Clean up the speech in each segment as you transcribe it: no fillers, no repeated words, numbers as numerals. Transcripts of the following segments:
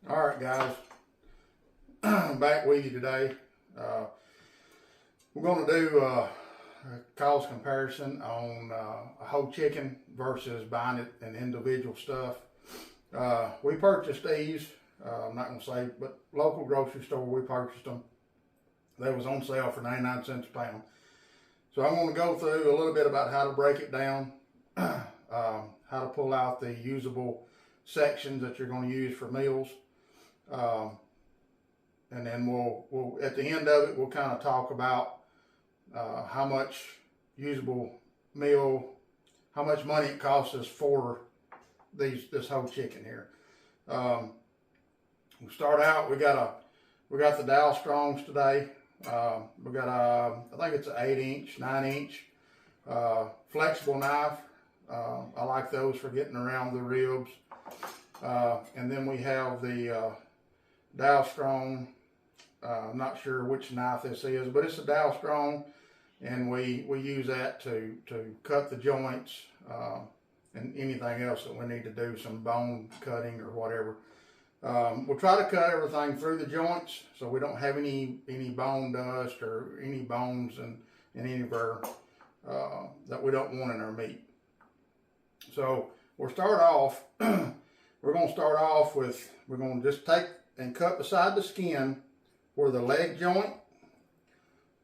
All right, guys, I'm back with you today. We're going to do a cost comparison on a whole chicken versus buying it in individual stuff. We purchased these, I'm not going to say, but local grocery store, we purchased them. They was on sale for 99 cents a pound. So I'm going to go through a little bit about how to break it down, how to pull out the usable sections that you're going to use for meals. And then we'll at the end of it, we'll kind of talk about how much usable meal, how much money it costs us for this whole chicken here. We'll start out. We got the Dow Strongs today. We got I think it's an 8-inch, 9-inch flexible knife. I like those for getting around the ribs. And then we have the Dow Strong. I'm not sure which knife this is, but it's a Dow Strong, and we use that to cut the joints and anything else that we need to do, some bone cutting or whatever. We'll try to cut everything through the joints so we don't have any bone dust or any bones in any of our that we don't want in our meat. So we'll start off. We're going to start off with, we're going to just take and cut beside the skin where the leg joint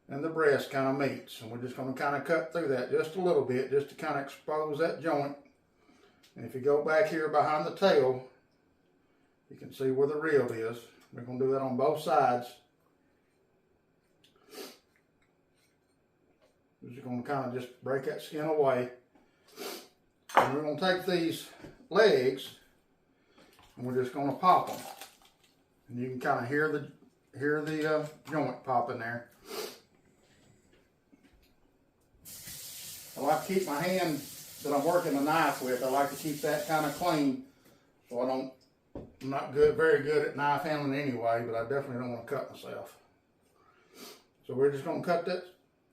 and the breast kind of meets. And we're just going to kind of cut through that just a little bit, just to kind of expose that joint. And if you go back here behind the tail, you can see where the rib is. We're going to do that on both sides. We're just going to kind of just break that skin away. And we're going to take these legs and we're just going to pop them. And you can kind of hear the joint popping there. I like to keep my hand that I'm working the knife with, I like to keep that kind of clean, so I'm not very good at knife handling anyway, but I definitely don't want to cut myself. So we're just going to cut that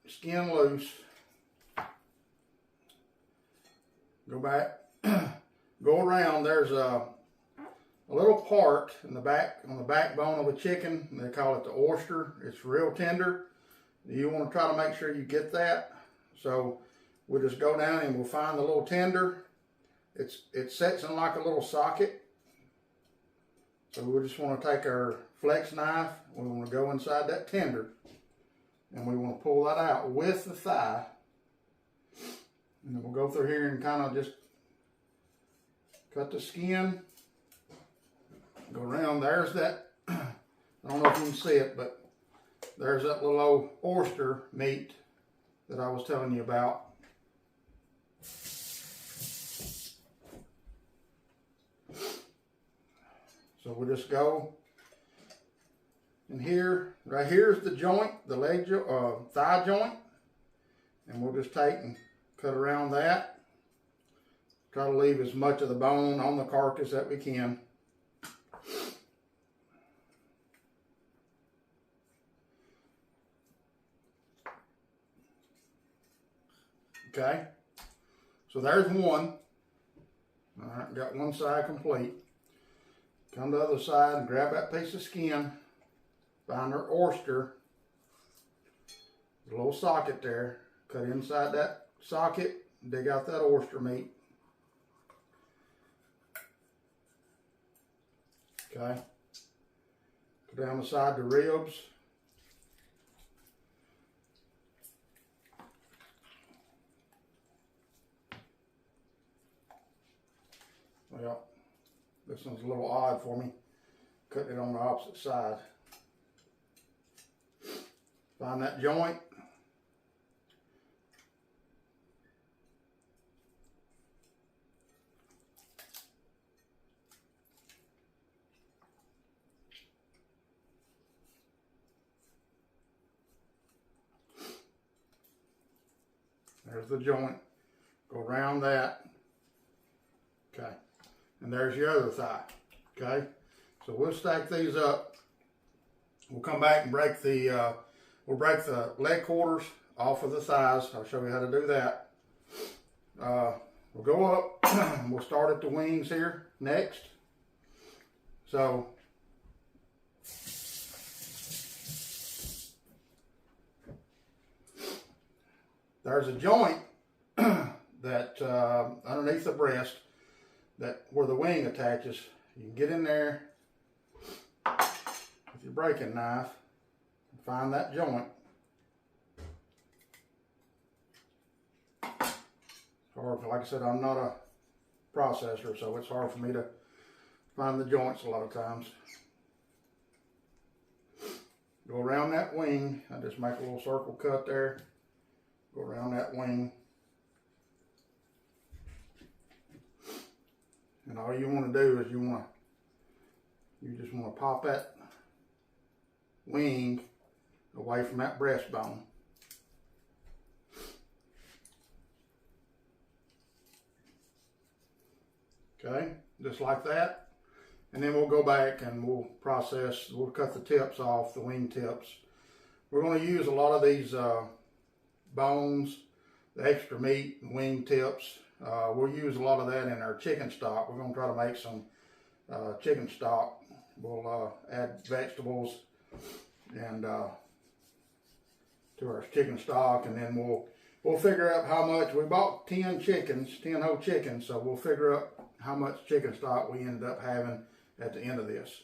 skin loose. Go back, go around. There's a little part in the back, on the backbone of a chicken. They call it the oyster. It's real tender. You want to try to make sure you get that. So we'll just go down and we'll find the little tender. It sets in like a little socket. So we just want to take our flex knife. We want to go inside that tender. And we want to pull that out with the thigh. And then we'll go through here and kind of just cut the skin. Go around. There's that. I don't know if you can see it, but there's that little old oyster meat that I was telling you about. So we'll just go in here. Right here is the joint, the leg thigh joint, and we'll just take and cut around that. Try to leave as much of the bone on the carcass that we can. Okay, so there's one. All right, got one side complete. Come to the other side and grab that piece of skin. Find our oyster. There's a little socket there. Cut inside that socket. Dig out that oyster meat. Okay. Go down the side the ribs. Well, this one's a little odd for me, cutting it on the opposite side. Find that joint. There's the joint. Go around that. Okay. And there's your other thigh. Okay. So we'll stack these up. We'll come back and break the leg quarters off of the thighs. I'll show you how to do that. We'll go up. We'll start at the wings here next. So there's a joint that underneath the breast, that where the wing attaches. You can get in there with your breaking knife and find that joint. Or like I said, I'm not a processor, so it's hard for me to find the joints a lot of times. Go around that wing. I just make a little circle cut there. Go around that wing. And all you want to do is you just want to pop that wing away from that breastbone. Okay, just like that. And then we'll go back and we'll cut the tips off, the wing tips. We're going to use a lot of these bones, the extra meat, the wing tips. We'll use a lot of that in our chicken stock. We're going to try to make some chicken stock. We'll add vegetables and to our chicken stock, and then we'll figure out how much. We bought 10 whole chickens, so we'll figure out how much chicken stock we ended up having at the end of this.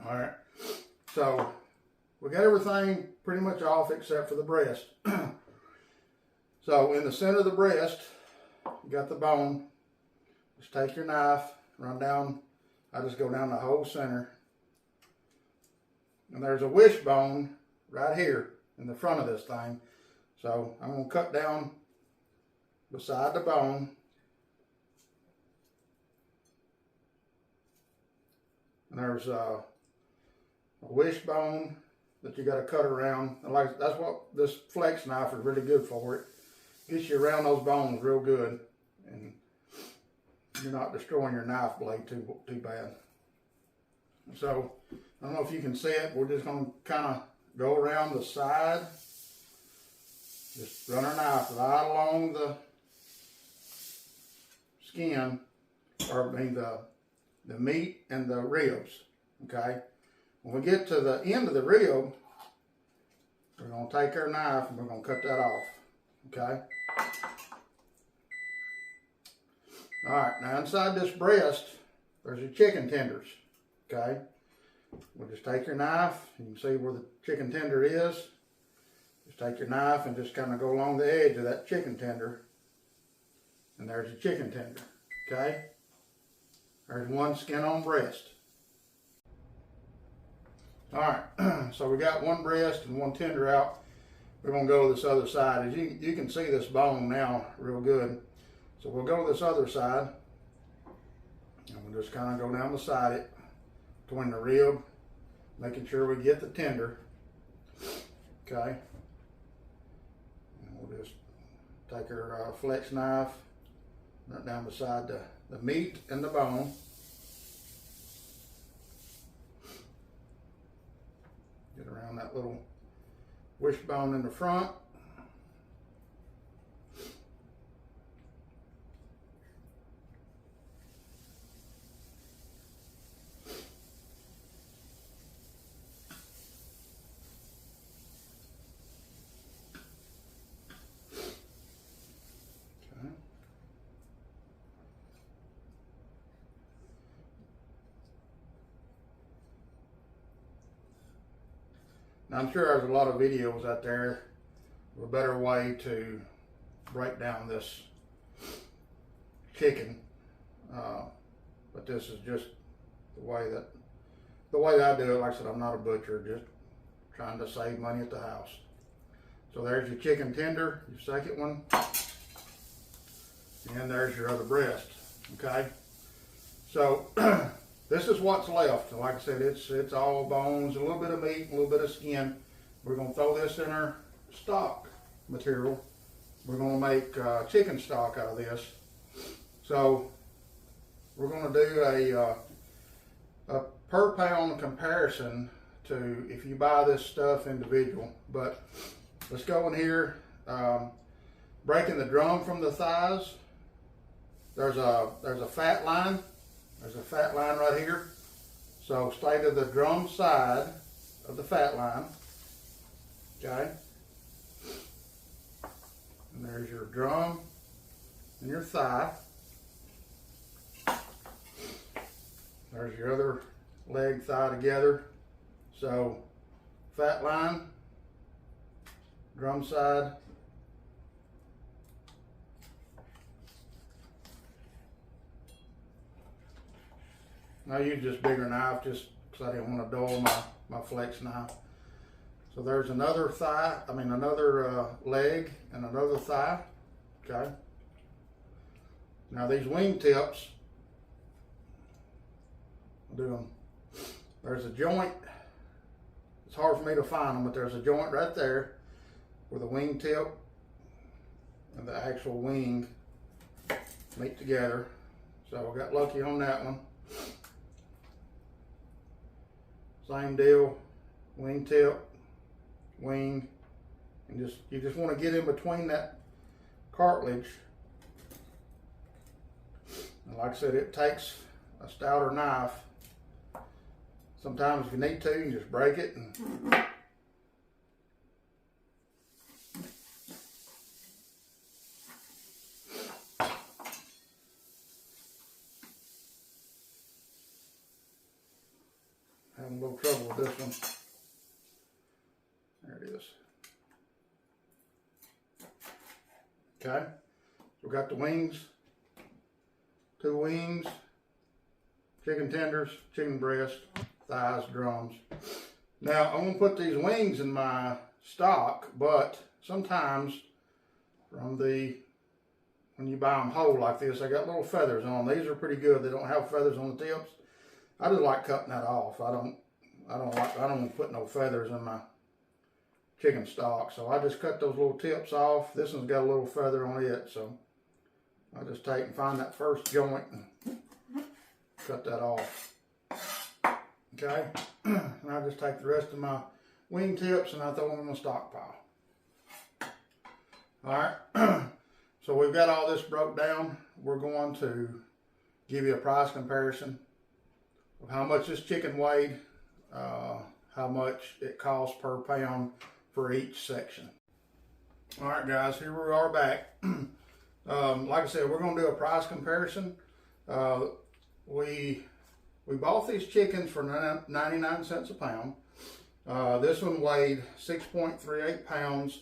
All right, so we got everything pretty much off except for the breast. So in the center of the breast, you got the bone. Just take your knife, run down. I just go down the whole center. And there's a wishbone right here in the front of this thing. So I'm going to cut down beside the bone. And there's a wishbone that you got to cut around. And that's what this flex knife is really good for. It gets you around those bones real good, and you're not destroying your knife blade too bad. So I don't know if you can see it. We're just going to kind of go around the side. Just run our knife right along the skin, or I mean the meat and the ribs. Okay. When we get to the end of the rib, we're going to take our knife and we're going to cut that off. Okay. All right. Now inside this breast, there's your chicken tenders. Okay. We'll just take your knife. You can see where the chicken tender is. Just take your knife and just kind of go along the edge of that chicken tender. And there's your chicken tender. Okay. There's one skin on breast. All right, so we got one breast and one tender out. We're going to go to this other side. As you can see this bone now real good. So we'll go to this other side. And we'll just kind of go down beside it, between the rib, making sure we get the tender. Okay. And we'll just take our flex knife, right down beside the meat and the bone. Get around that little wishbone in the front. Now, I'm sure there's a lot of videos out there of a better way to break down this chicken, but this is just the way that I do it. Like I said, I'm not a butcher, just trying to save money at the house. So there's your chicken tender, your second one, and there's your other breast. Okay, so this is what's left. Like I said, it's all bones, a little bit of meat, a little bit of skin. We're going to throw this in our stock material. We're going to make chicken stock out of this. So we're going to do a per pound comparison to if you buy this stuff individual. But let's go in here, breaking the drum from the thighs. There's a fat line. There's a fat line right here. So stay to the drum side of the fat line. Okay. And there's your drum and your thigh. There's your other leg, thigh together. So fat line, drum side, I use just bigger knife just because I didn't want to dull my flex knife. So there's another thigh, another leg and another thigh, okay? Now these wing tips, I'll do them. There's a joint, it's hard for me to find them, but there's a joint right there where the wing tip and the actual wing meet together. So I got lucky on that one. Same deal, wing tip, wing, and you just want to get in between that cartilage. And like I said, it takes a stouter knife. Sometimes if you need to, you can just break it and having a little trouble with this one. There it is. Okay, so we got the wings, 2 wings, chicken tenders, chicken breast, thighs, drums. Now I'm gonna put these wings in my stock, but sometimes when you buy them whole like this, they got little feathers on them. These are pretty good. They don't have feathers on the tips. I just like cutting that off. I don't want to put no feathers in my chicken stock. So I just cut those little tips off. This one's got a little feather on it, so I just take and find that first joint and cut that off. Okay, and I just take the rest of my wing tips and I throw them in my stockpile. All right, so we've got all this broke down. We're going to give you a price comparison of how much this chicken weighed, how much it costs per pound for each section. All right, guys, here we are back. Like I said, we're going to do a price comparison. We bought these chickens for 99 cents a pound. This one weighed 6.38 pounds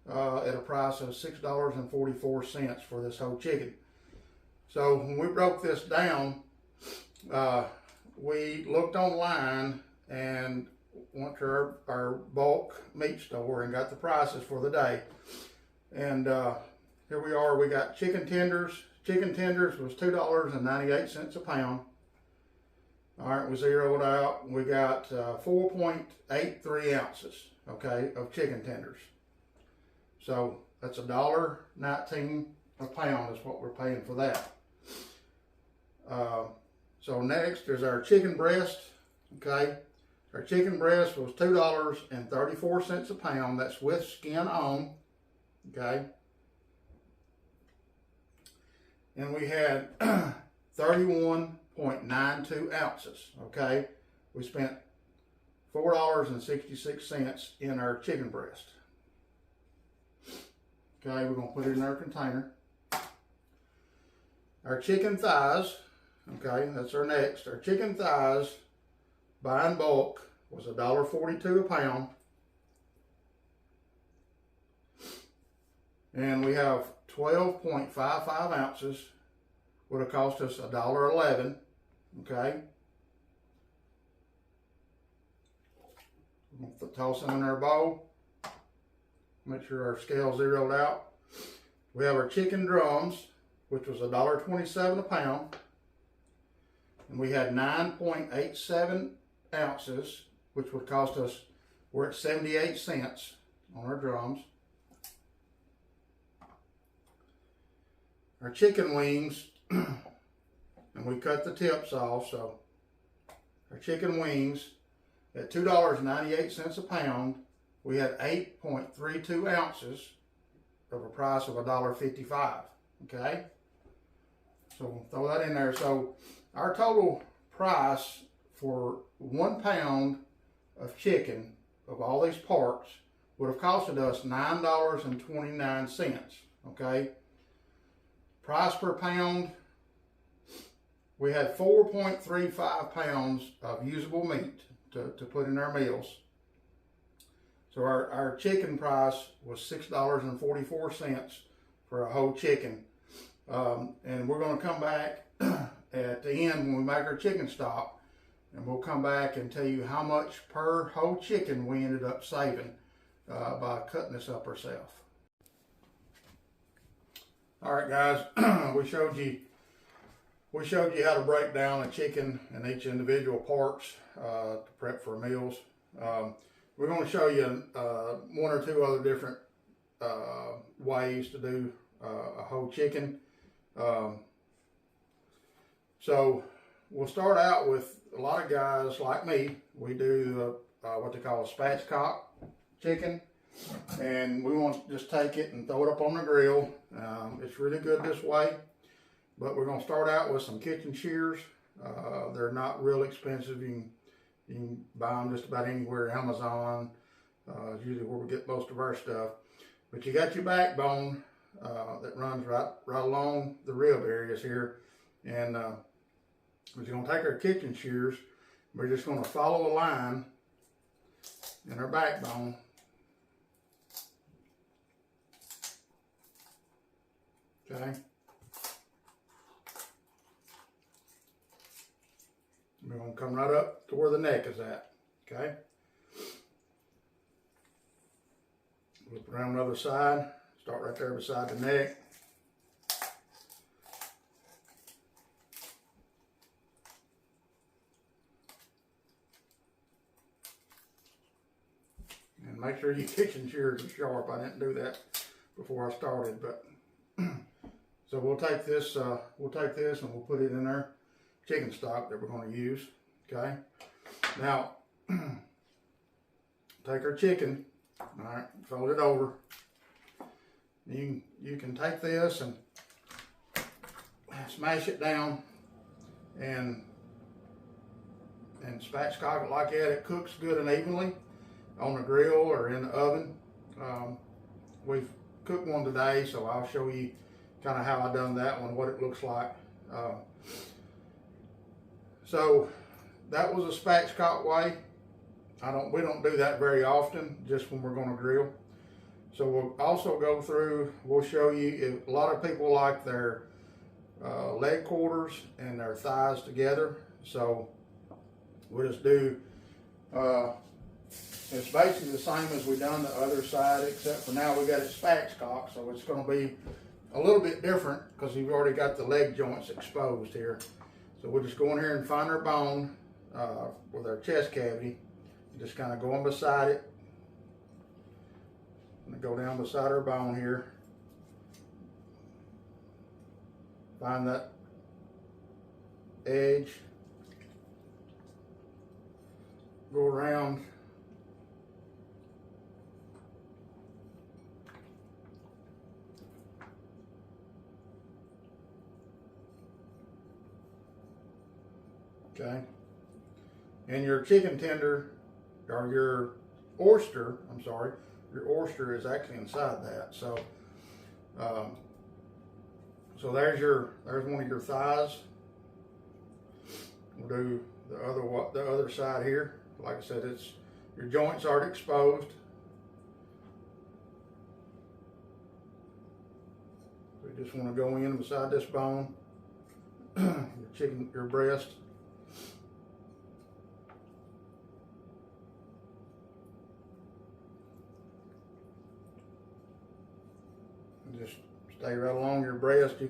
at a price of $6.44 for this whole chicken. So when we broke this down, we looked online and went to our bulk meat store and got the prices for the day. And here we are. We got chicken tenders. Chicken tenders was $2.98 a pound. All right, we zeroed out. We got 4.83 ounces, okay, of chicken tenders. So that's $1.19 a pound is what we're paying for that. So next is our chicken breast, okay. Our chicken breast was $2.34 a pound. That's with skin on, okay. And we had 31.92 ounces, okay. We spent $4.66 in our chicken breast. Okay, we're going to put it in our container. Our chicken thighs, okay, that's our next. Our chicken thighs, buy in bulk, was $1.42 a pound. And we have 12.55 ounces, would have cost us $1.11, okay. We're going to toss them in our bowl. Make sure our scale zeroed out. We have our chicken drums, which was $1.27 a pound. And we had 9.87 ounces, which would cost us, we're at 78 cents on our drums. Our chicken wings, and we cut the tips off, so our chicken wings at $2.98 a pound, we had 8.32 ounces of a price of $1.55, okay? So we'll throw that in there. So our total price for 1 pound of chicken, of all these parts, would have costed us $9.29, Okay. Price per pound, we had 4.35 pounds of usable meat to put in our meals. So our chicken price was $6.44 for a whole chicken. And we're going to come back at the end when we make our chicken stock, and we'll come back and tell you how much per whole chicken we ended up saving by cutting this up ourselves. All right, guys, we showed you how to break down a chicken and each individual parts to prep for meals. We're going to show you one or two other different ways to do a whole chicken. So we'll start out with a lot of guys like me. We do what they call a spatchcock chicken, and we want to just take it and throw it up on the grill. It's really good this way, but we're going to start out with some kitchen shears. They're not real expensive. You can buy them just about anywhere. Amazon is usually where we get most of our stuff. But you got your backbone that runs right along the rib areas here, and we're going to take our kitchen shears. We're just going to follow a line in our backbone. Okay. We're going to come right up to where the neck is at. Okay. Flip around the other side. Start right there beside the neck. And make sure your kitchen shears are sharp. I didn't do that before I started, but so we'll take this and we'll put it in our chicken stock that we're going to use. Okay. Now take our chicken. All right, fold it over. You can take this and smash it down and spatchcock it like that. It cooks good and evenly on the grill or in the oven. We've cooked one today, so I'll show you kind of how I done that one, what it looks like. So that was a spatchcock way. We don't do that very often, just when we're going to grill. So we'll also go through, we'll show you, a lot of people like their leg quarters and their thighs together. So we'll just do, it's basically the same as we done the other side, except for now we got it spatchcock, so it's going to be a little bit different because you've already got the leg joints exposed here. So we'll just go in here and find our bone with our chest cavity. Just kind of going beside it. And go down beside our bone here. Find that edge. Go around. Okay. And your chicken tender, or your oyster, your oyster is actually inside that. So, so there's one of your thighs. We'll do the other side here. Like I said, your joints aren't exposed. So you just want to go in beside this bone, your breast. Just stay right along your breast. You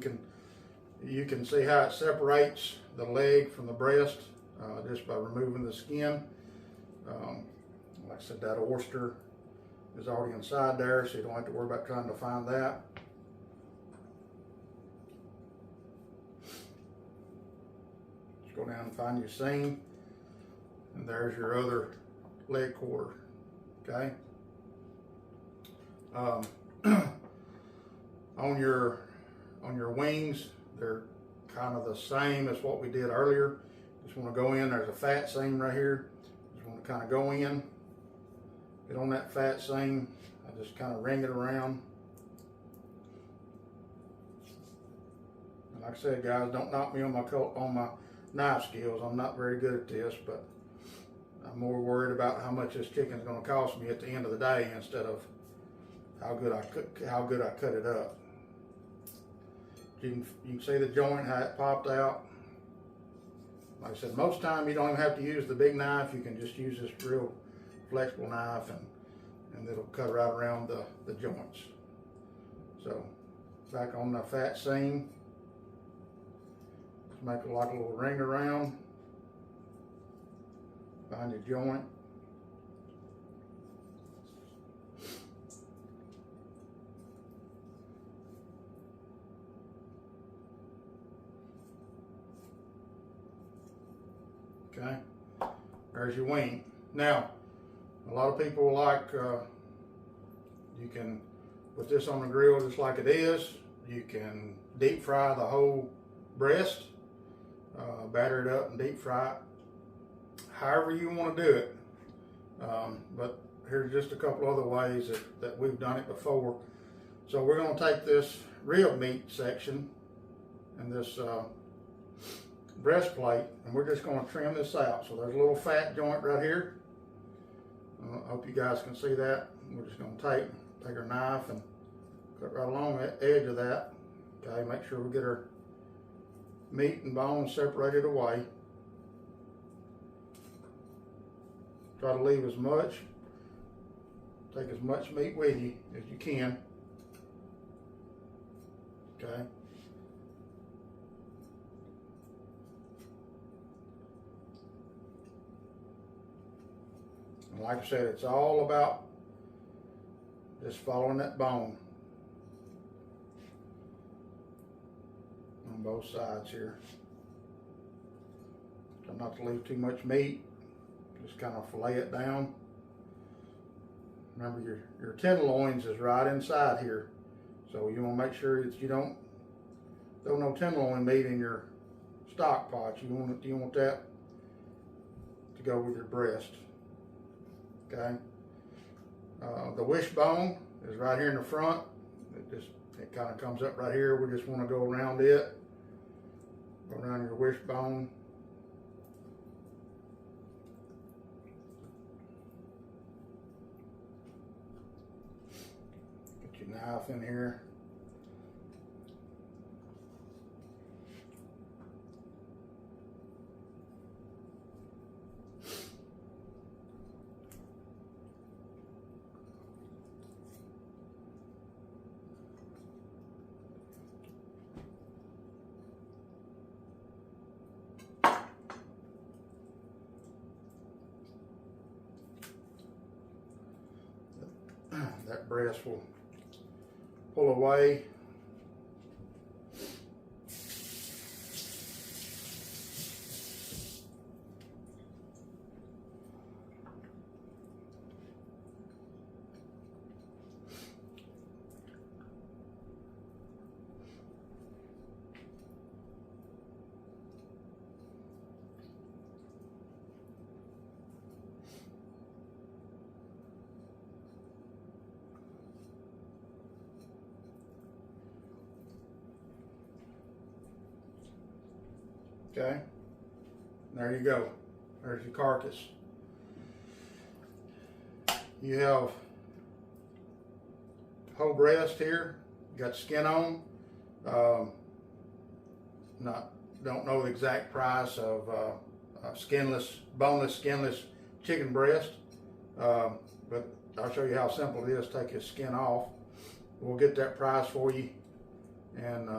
can see how it separates the leg from the breast just by removing the skin. Like I said, that oyster is already inside there, so you don't have to worry about trying to find that. Just go down and find your seam, and there's your other leg quarter. Okay. On your wings, they're kind of the same as what we did earlier. Just want to go in, there's a fat seam right here. Just want to kind of go in, get on that fat seam. I just kind of ring it around. Like I said, guys, don't knock me on my knife skills. I'm not very good at this, but I'm more worried about how much this chicken is going to cost me at the end of the day instead of how good I cut it up. You can see the joint, how it popped out. Like I said, most of the time you don't even have to use the big knife. You can just use this real flexible knife and it'll cut right around the joints. So back on the fat seam, just make it like a little ring around, find your joint. Okay, there's your wing. Now, a lot of people like, you can put this on the grill just like it is. You can deep fry the whole breast, batter it up and deep fry it, however you want to do it. But here's just a couple other ways that we've done it before. So we're going to take this rib meat section and this breastplate, and we're just going to trim this out. So there's a little fat joint right here. I hope you guys can see that. We're just going to take our knife and cut right along the edge of that. Okay, make sure we get our meat and bones separated away. Try to leave take as much meat with you as you can. Okay. And like I said, it's all about just following that bone on both sides here. Try not to leave too much meat. Just kind of fillet it down. Remember, your tenderloins is right inside here, so you want to make sure that you don't throw no tenderloin meat in your stock pot. You want that to go with your breast. Okay. The wishbone is right here in the front. It kind of comes up right here. We just want to go around it, go around your wishbone. Get your knife in here. That breast will pull away. Okay, there you go. There's your carcass. You have whole breast here. You got skin on. Don't know the exact price of boneless, skinless chicken breast, but I'll show you how simple it is. Take your skin off. We'll get that price for you and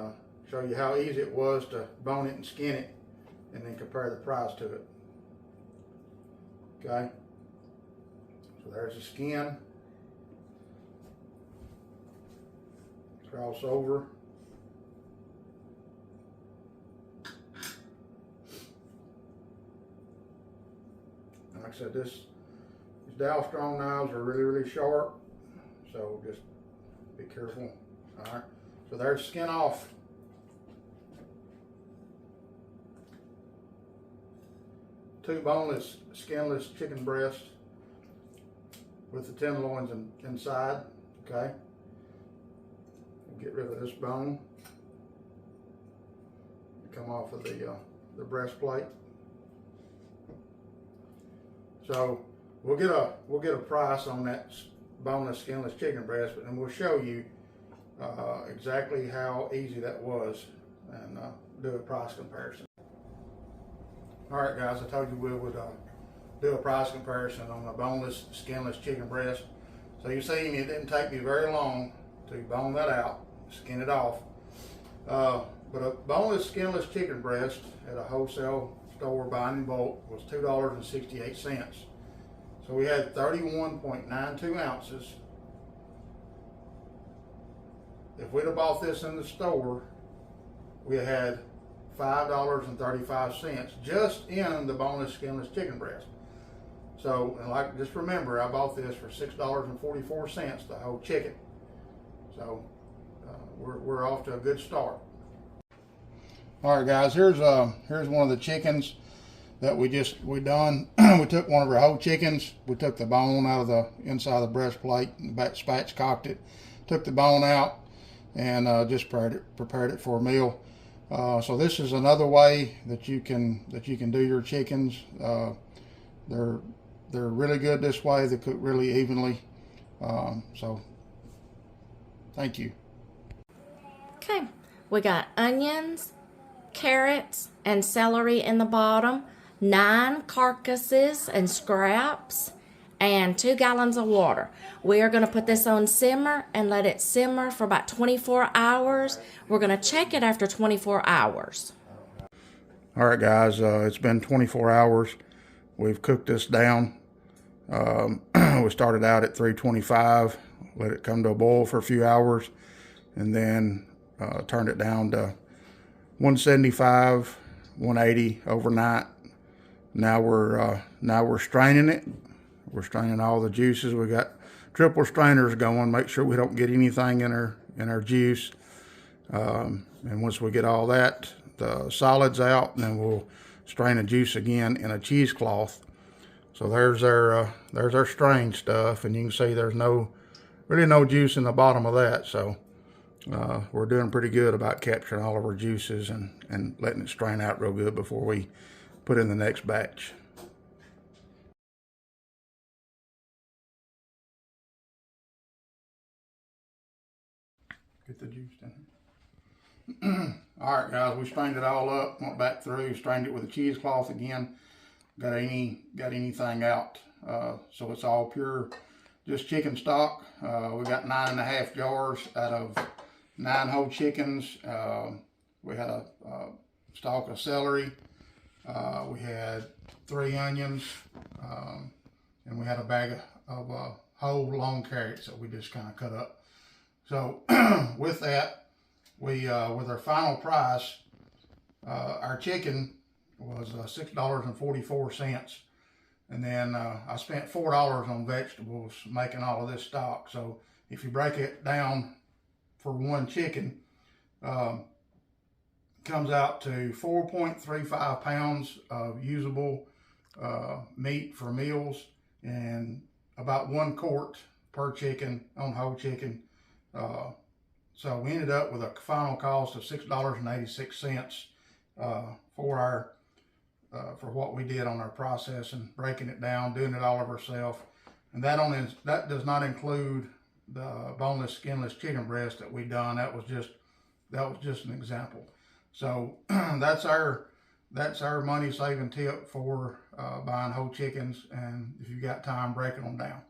show you how easy it was to bone it and skin it, and then compare the price to it. Okay, so there's the skin. Cross over. And like I said, these dowel strong knives are really, really sharp, so just be careful. All right, so there's skin off. Two boneless, skinless chicken breasts with the tenderloins inside. Okay, we'll get rid of this bone. come off of the breastplate. So we'll get a price on that boneless, skinless chicken breast, but then we'll show you exactly how easy that was and do a price comparison. All right, guys, I told you we would do a price comparison on a boneless, skinless chicken breast. So you see, it didn't take me very long to bone that out, skin it off. But a boneless, skinless chicken breast at a wholesale store buying in bulk was $2.68. So we had 31.92 ounces. If we'd have bought this in the store, we had $5.35 just in the boneless, skinless chicken breast. So, and just remember, I bought this for $6.44, the whole chicken. So we're off to a good start. All right, guys, here's one of the chickens that we done. We took one of our whole chickens. We took the bone out of the inside of the breastplate and spatchcocked it. Took the bone out and just prepared it for a meal. So this is another way that you can do your chickens. They're really good this way. They cook really evenly. So thank you. Okay, we got onions, carrots, and celery in the bottom, 9 carcasses and scraps, and 2 gallons of water. We are going to put this on simmer and let it simmer for about 24 hours. We're going to check it after 24 hours. All right, guys, it's been 24 hours. We've cooked this down. We started out at 325, let it come to a boil for a few hours, and then turned it down to 175, 180 overnight. Now we're straining it. We're straining all the juices. We got triple strainers going. Make sure we don't get anything in our juice. And once we get all that, the solids out, then we'll strain the juice again in a cheesecloth. So there's our strained stuff, and you can see there's really no juice in the bottom of that. So we're doing pretty good about capturing all of our juices and letting it strain out real good before we put in the next batch. Get the juice in. All right, guys, we strained it all up, went back through, strained it with a cheesecloth again. Got anything out. So it's all pure, just chicken stock. We got 9.5 jars out of 9 whole chickens. We had a stalk of celery. We had 3 onions, and we had a bag of whole long carrots that we just kind of cut up. So with that, with our final price, our chicken was $6.44, and then I spent $4 on vegetables making all of this stock. So if you break it down for one chicken, comes out to 4.35 pounds of usable meat for meals, and about 1 quart per chicken on whole chicken. So we ended up with a final cost of $6.86 for what we did on our process and breaking it down, doing it all of ourselves. And that does not include the boneless, skinless chicken breast that we done. That was just an example. So that's our money saving tip for buying whole chickens, and if you got time, breaking them down.